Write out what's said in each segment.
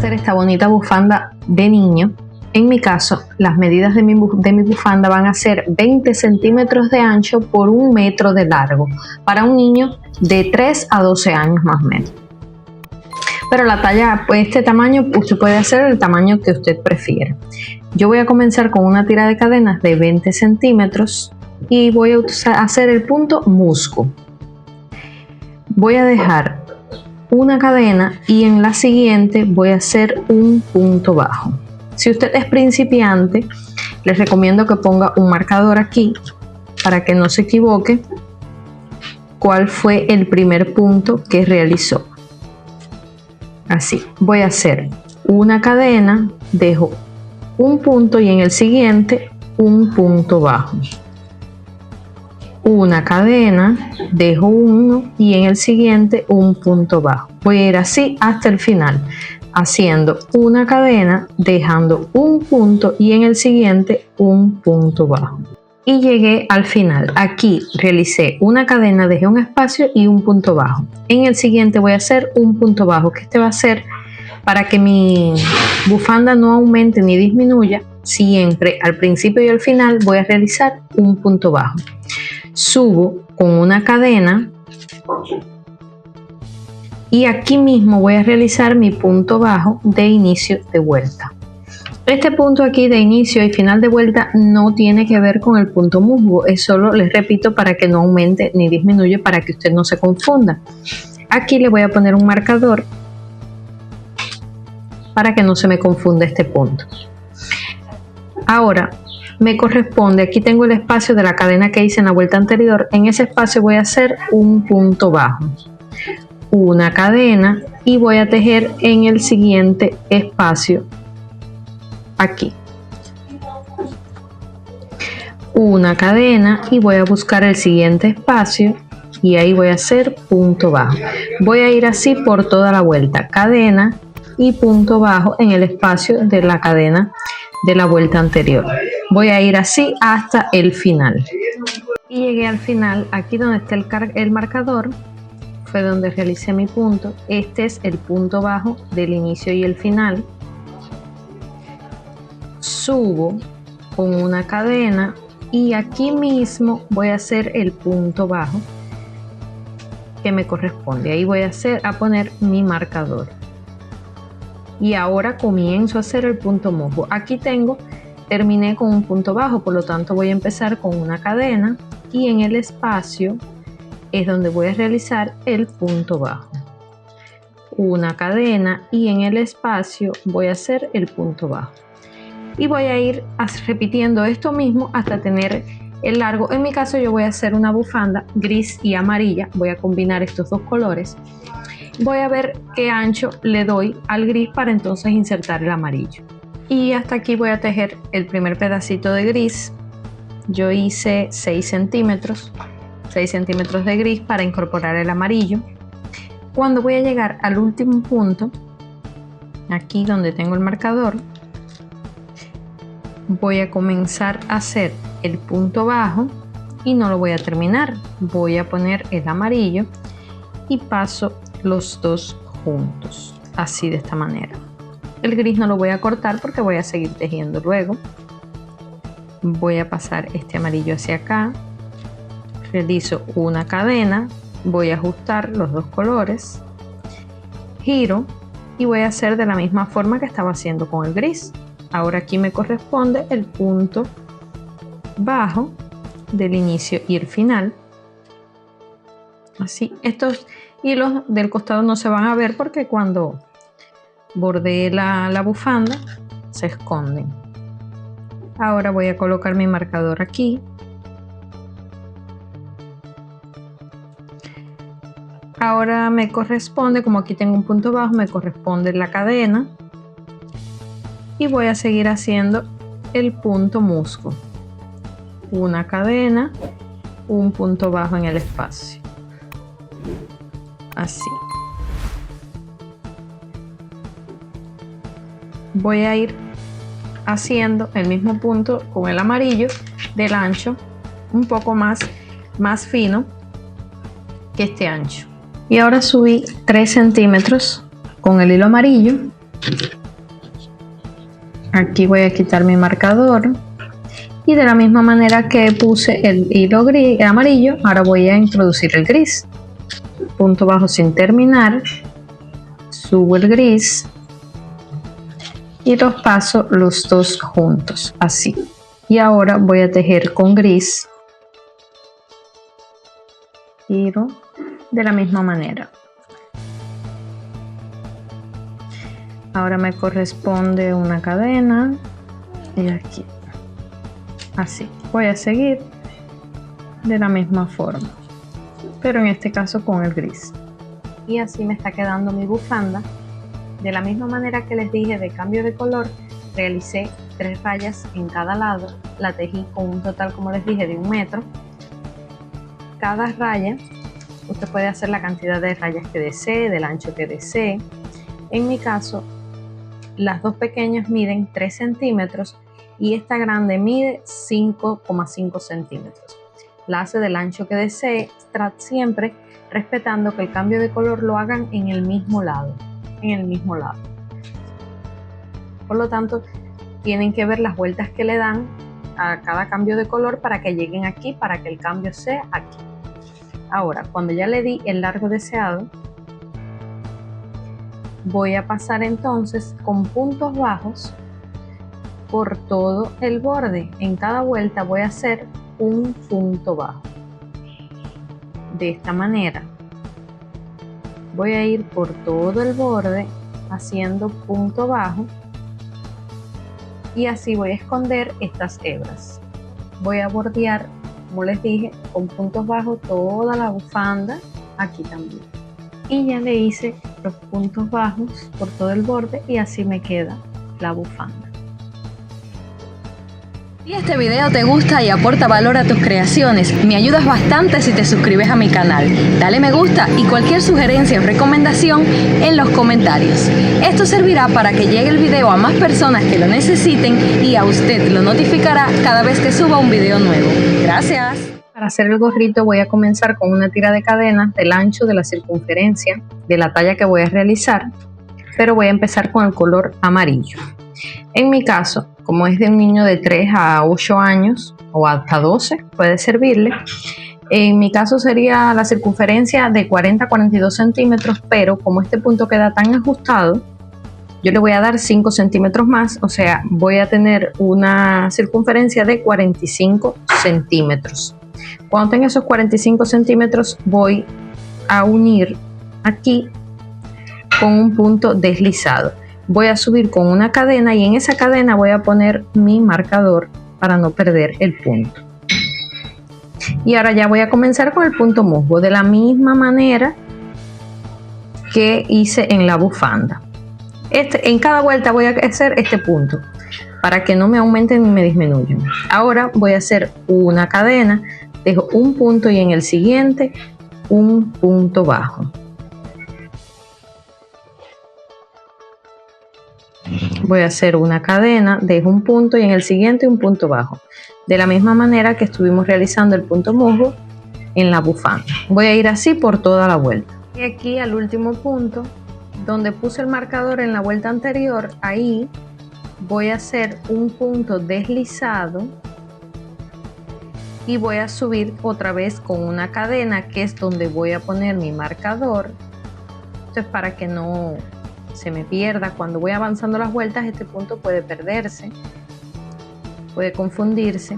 hacer esta bonita bufanda de niño. En mi caso, las medidas de mi bufanda van a ser 20 centímetros de ancho por 1 metro de largo para un niño de 3 a 12 años más o menos. Pero la talla, pues este tamaño, usted puede hacer el tamaño que usted prefiera. Yo voy a comenzar con una tira de cadenas de 20 centímetros y voy a hacer el punto musgo. Voy a dejar una cadena y en la siguiente voy a hacer un punto bajo. Si usted es principiante, les recomiendo que ponga un marcador aquí para que no se equivoque cuál fue el primer punto que realizó. Así, voy a hacer una cadena, dejo un punto y en el siguiente un punto bajo. Una cadena, dejo uno y en el siguiente un punto bajo. Voy a ir así hasta el final, haciendo una cadena, dejando un punto y en el siguiente un punto bajo. Y llegué al final. Aquí realicé una cadena, dejé un espacio y un punto bajo. En el siguiente voy a hacer un punto bajo, que este va a ser para que mi bufanda no aumente ni disminuya. Siempre al principio y al final voy a realizar un punto bajo. Subo con una cadena y aquí mismo voy a realizar mi punto bajo de inicio de vuelta. Este punto aquí de inicio y final de vuelta no tiene que ver con el punto musgo, es solo, les repito, para que no aumente ni disminuya, para que usted no se confunda. Aquí le voy a poner un marcador para que no se me confunda este punto. Ahora me corresponde, aquí tengo el espacio de la cadena que hice en la vuelta anterior, en ese espacio voy a hacer un punto bajo, una cadena y voy a tejer en el siguiente espacio aquí una cadena y voy a buscar el siguiente espacio y ahí voy a hacer punto bajo. Voy a ir así por toda la vuelta, cadena y punto bajo en el espacio de la cadena de la vuelta anterior. Voy a ir así hasta el final y llegué al final. Aquí donde está el marcador fue donde realicé mi punto. Este es el punto bajo del inicio y el final. Subo con una cadena y aquí mismo voy a hacer el punto bajo que me corresponde. Ahí voy a poner mi marcador y ahora comienzo a hacer el punto musgo. Aquí terminé con un punto bajo, por lo tanto voy a empezar con una cadena y en el espacio es donde voy a realizar el punto bajo, una cadena y en el espacio voy a hacer el punto bajo y voy a ir repitiendo esto mismo hasta tener el largo. En mi caso yo voy a hacer una bufanda gris y amarilla, voy a combinar estos dos colores. Voy a ver qué ancho le doy al gris para entonces insertar el amarillo. Y hasta aquí voy a tejer el primer pedacito de gris. Yo hice 6 centímetros de gris para incorporar el amarillo. Cuando voy a llegar al último punto, aquí donde tengo el marcador, voy a comenzar a hacer el punto bajo y no lo voy a terminar. Voy a poner el amarillo y paso los dos juntos, así de esta manera. El gris no lo voy a cortar porque voy a seguir tejiendo luego. Voy a pasar este amarillo hacia acá, realizo una cadena, voy a ajustar los dos colores, giro y voy a hacer de la misma forma que estaba haciendo con el gris. Ahora aquí me corresponde el punto bajo del inicio y el final. Así, estos hilos del costado no se van a ver porque cuando bordee la bufanda se esconden. Ahora voy a colocar mi marcador aquí. Ahora me corresponde, como aquí tengo un punto bajo, me corresponde la cadena y voy a seguir haciendo el punto musgo, una cadena, un punto bajo en el espacio, así. Voy a ir haciendo el mismo punto con el amarillo del ancho un poco más fino que este ancho. Y ahora subí 3 centímetros con el hilo amarillo Aquí voy a quitar mi marcador y de la misma manera que puse el hilo gris, el amarillo, ahora voy a introducir el gris. Punto bajo sin terminar, subo el gris y los paso los dos juntos, así. Y ahora voy a tejer con gris, giro de la misma manera. Ahora me corresponde una cadena y aquí, así. Voy a seguir de la misma forma, pero en este caso con el gris. Y así me está quedando mi bufanda. De la misma manera que les dije de cambio de color, realicé 3 rayas en cada lado, la tejí con un total, como les dije, de 1 metro. Cada raya, usted puede hacer la cantidad de rayas que desee, del ancho que desee. En mi caso, las dos pequeñas miden 3 centímetros y esta grande mide 5,5 centímetros. La hace del ancho que desee, siempre respetando que el cambio de color lo hagan en el mismo lado. Por lo tanto, tienen que ver las vueltas que le dan a cada cambio de color para que lleguen aquí, para que el cambio sea aquí. Ahora, cuando ya le di el largo deseado, voy a pasar entonces con puntos bajos por todo el borde. En cada vuelta voy a hacer un punto bajo. De esta manera voy a ir por todo el borde haciendo punto bajo y así voy a esconder estas hebras. Voy a bordear, como les dije, con puntos bajos toda la bufanda, aquí también. Y ya le hice los puntos bajos por todo el borde y así me queda la bufanda. Si este video te gusta y aporta valor a tus creaciones, me ayudas bastante si te suscribes a mi canal. Dale me gusta y cualquier sugerencia o recomendación en los comentarios. Esto servirá para que llegue el video a más personas que lo necesiten y a usted lo notificará cada vez que suba un video nuevo. Gracias. Para hacer el gorrito voy a comenzar con una tira de cadena del ancho de la circunferencia de la talla que voy a realizar, pero voy a empezar con el color amarillo. En mi caso, como es de un niño de 3 a 8 años o hasta 12, puede servirle. En mi caso sería la circunferencia de 40 a 42 centímetros, pero como este punto queda tan ajustado, yo le voy a dar 5 centímetros más, o sea, voy a tener una circunferencia de 45 centímetros. Cuando tenga esos 45 centímetros voy a unir aquí con un punto deslizado. Voy a subir con una cadena y en esa cadena voy a poner mi marcador para no perder el punto. Y ahora ya voy a comenzar con el punto musgo de la misma manera que hice en la bufanda. En cada vuelta voy a hacer este punto para que no me aumenten ni me disminuyan. Ahora voy a hacer una cadena, dejo un punto y en el siguiente un punto bajo. Voy a hacer una cadena, dejo un punto y en el siguiente un punto bajo. De la misma manera que estuvimos realizando el punto musgo en la bufanda. Voy a ir así por toda la vuelta. Y aquí al último punto, donde puse el marcador en la vuelta anterior, ahí voy a hacer un punto deslizado y voy a subir otra vez con una cadena, que es donde voy a poner mi marcador. Esto es para que no se me pierda. Cuando voy avanzando las vueltas, este punto puede perderse, puede confundirse.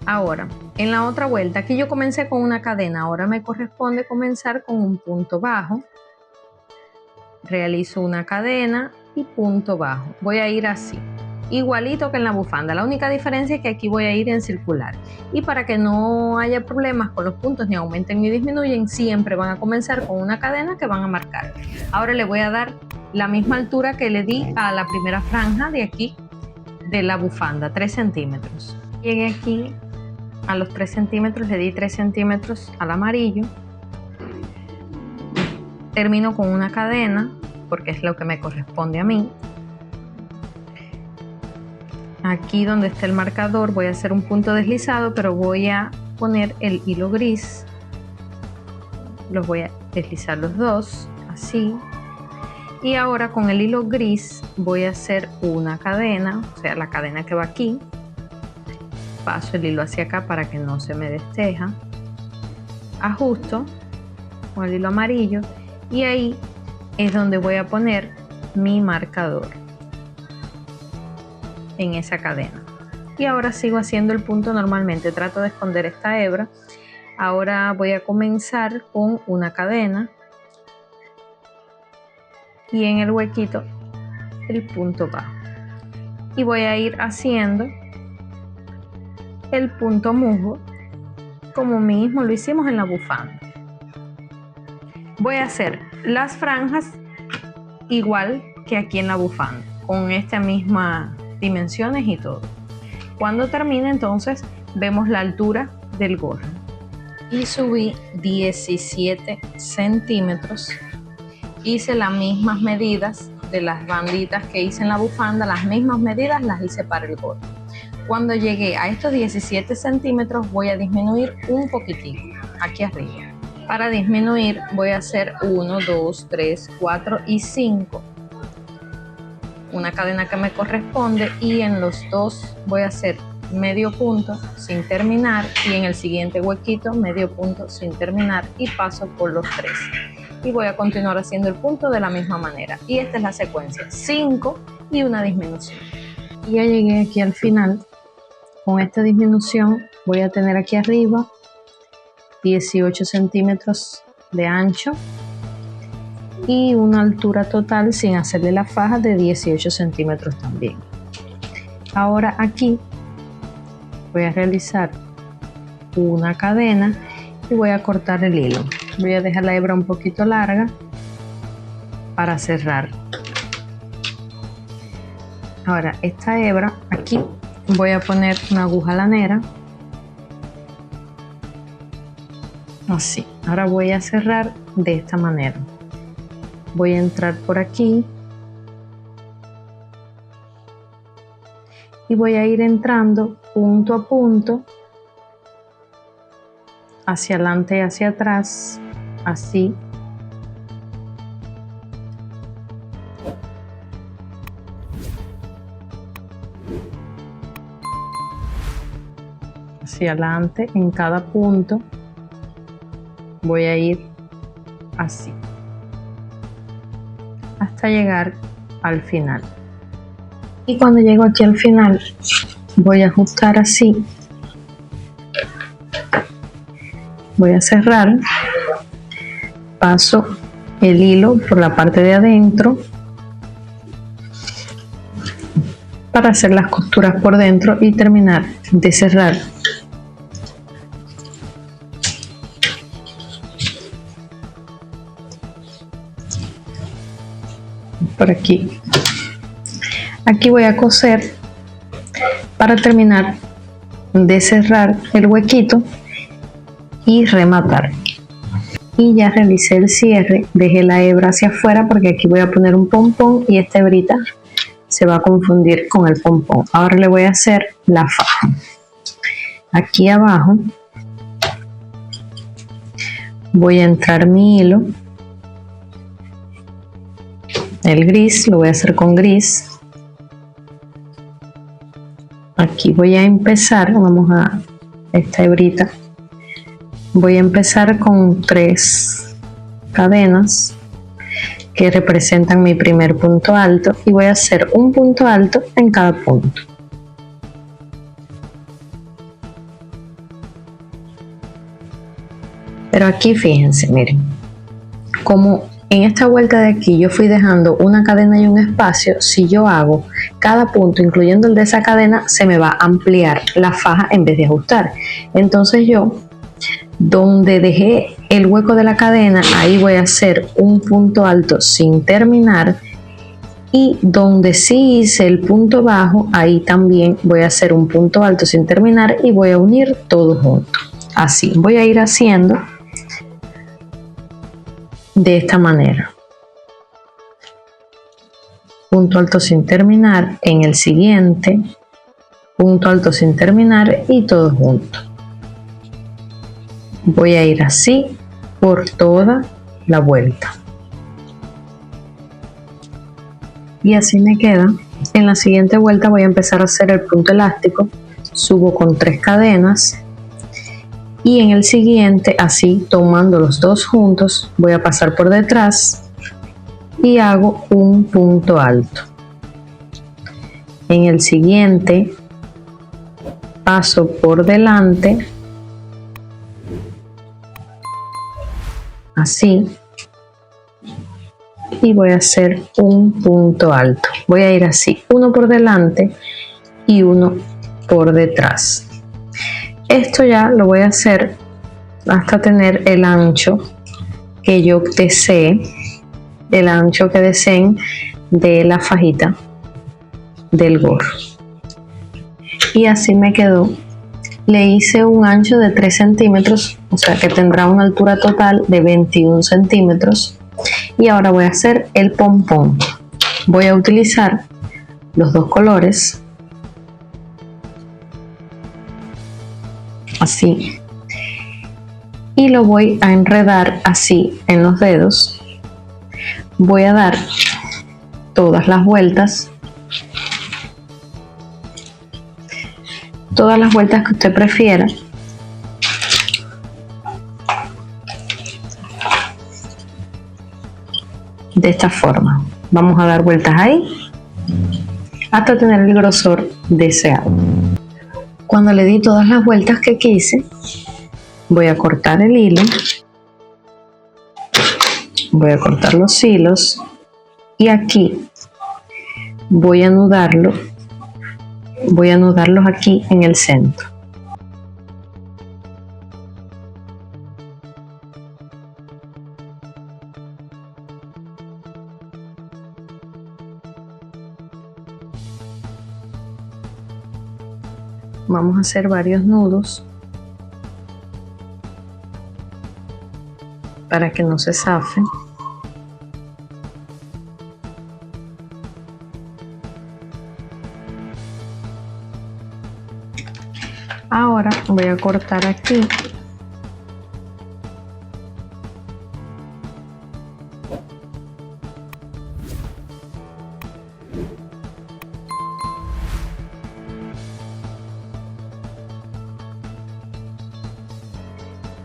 Ahora, en la otra vuelta, aquí yo comencé con una cadena, ahora me corresponde comenzar con un punto bajo. Realizo una cadena y punto bajo. Voy a ir así, igualito que en la bufanda. La única diferencia es que aquí voy a ir en circular. Y para que no haya problemas con los puntos, ni aumenten ni disminuyen, siempre van a comenzar con una cadena que van a marcar. Ahora le voy a dar la misma altura que le di a la primera franja de aquí de la bufanda, 3 centímetros. Llegué aquí a los 3 centímetros, le di 3 centímetros al amarillo. Termino con una cadena porque es lo que me corresponde a mí. Aquí donde está el marcador voy a hacer un punto deslizado, pero voy a poner el hilo gris. Los voy a deslizar los dos, así. Y ahora con el hilo gris voy a hacer una cadena, o sea, la cadena que va aquí. Paso el hilo hacia acá para que no se me desteja. Ajusto con el hilo amarillo y ahí es donde voy a poner mi marcador en esa cadena. Y ahora sigo haciendo el punto normalmente, trato de esconder esta hebra. Ahora voy a comenzar con una cadena y en el huequito el punto bajo, y voy a ir haciendo el punto musgo como mismo lo hicimos en la bufanda. Voy a hacer las franjas igual que aquí en la bufanda, con estas mismas dimensiones y todo. Cuando termine, entonces vemos la altura del gorro. Y subí 17 centímetros. Hice las mismas medidas de las banditas que hice en la bufanda, las mismas medidas las hice para el gorro. Cuando llegué a estos 17 centímetros voy a disminuir un poquitico aquí arriba. Para disminuir voy a hacer 1, 2, 3, 4 y 5. Una cadena que me corresponde, y en los dos voy a hacer medio punto sin terminar, y en el siguiente huequito medio punto sin terminar, y paso por los 3. Y voy a continuar haciendo el punto de la misma manera. Y esta es la secuencia: 5 y una disminución. Y ya llegué aquí al final. Con esta disminución voy a tener aquí arriba 18 centímetros de ancho y una altura total sin hacerle la faja de 18 centímetros también. Ahora aquí voy a realizar una cadena y voy a cortar el hilo. Voy a dejar la hebra un poquito larga para cerrar. Ahora esta hebra aquí voy a poner una aguja lanera así. Ahora voy a cerrar de esta manera. Voy a entrar por aquí y voy a ir entrando punto a punto, hacia adelante y hacia atrás, así. Hacia adelante en cada punto voy a ir así hasta llegar al final. Y cuando llego aquí al final voy a ajustar así, voy a cerrar, paso el hilo por la parte de adentro para hacer las costuras por dentro y terminar de cerrar. Por aquí. Aquí voy a coser para terminar de cerrar el huequito y rematar. Y ya realicé el cierre, dejé la hebra hacia afuera porque aquí voy a poner un pompón y esta hebrita se va a confundir con el pompón. Ahora le voy a hacer la faja. Aquí abajo voy a entrar mi hilo, el gris, lo voy a hacer con gris. Aquí voy a empezar, vamos a esta hebrita, voy a empezar con 3 cadenas que representan mi primer punto alto y voy a hacer un punto alto en cada punto. Pero aquí fíjense, miren, como en esta vuelta de aquí yo fui dejando una cadena y un espacio, si yo hago cada punto incluyendo el de esa cadena, se me va a ampliar la faja en vez de ajustar. Entonces yo, donde dejé el hueco de la cadena, ahí voy a hacer un punto alto sin terminar, y donde sí hice el punto bajo, ahí también voy a hacer un punto alto sin terminar y voy a unir todo junto. Así voy a ir haciendo de esta manera, punto alto sin terminar, en el siguiente punto alto sin terminar y todo junto. Voy a ir así por toda la vuelta. y así me queda. En la siguiente vuelta voy a empezar a hacer el punto elástico, subo con 3 cadenas y en el siguiente, así tomando los dos juntos, voy a pasar por detrás y hago un punto alto. En el siguiente paso por delante, así, y voy a hacer un punto alto. Voy a ir así, uno por delante y uno por detrás. Esto ya lo voy a hacer hasta tener el ancho que yo desee, el ancho que deseen de la fajita del gorro. Y así me quedó. Le hice un ancho de 3 centímetros, o sea que tendrá una altura total de 21 centímetros. Y ahora voy a hacer el pompón. Voy a utilizar los dos colores, así, y lo voy a enredar así en los dedos. Voy a dar todas las vueltas que usted prefiera. De esta forma vamos a dar vueltas ahí hasta tener el grosor deseado. Cuando le di todas las vueltas que quise, voy a cortar el hilo, voy a cortar los hilos y aquí voy a anudarlos aquí en el centro. Vamos a hacer varios nudos para que no se zafen. Ahora voy a cortar aquí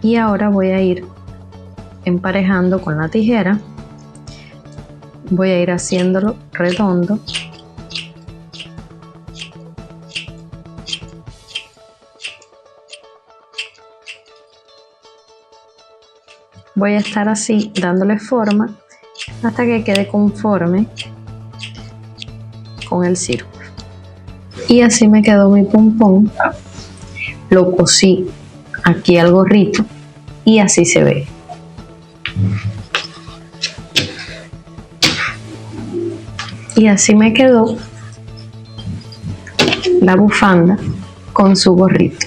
y ahora voy a ir emparejando con la tijera, voy a ir haciéndolo redondo. Voy a estar así dándole forma hasta que quede conforme con el círculo. Y así me quedó mi pompón. Lo cosí aquí al gorrito y así se ve. Y así me quedó la bufanda con su gorrito.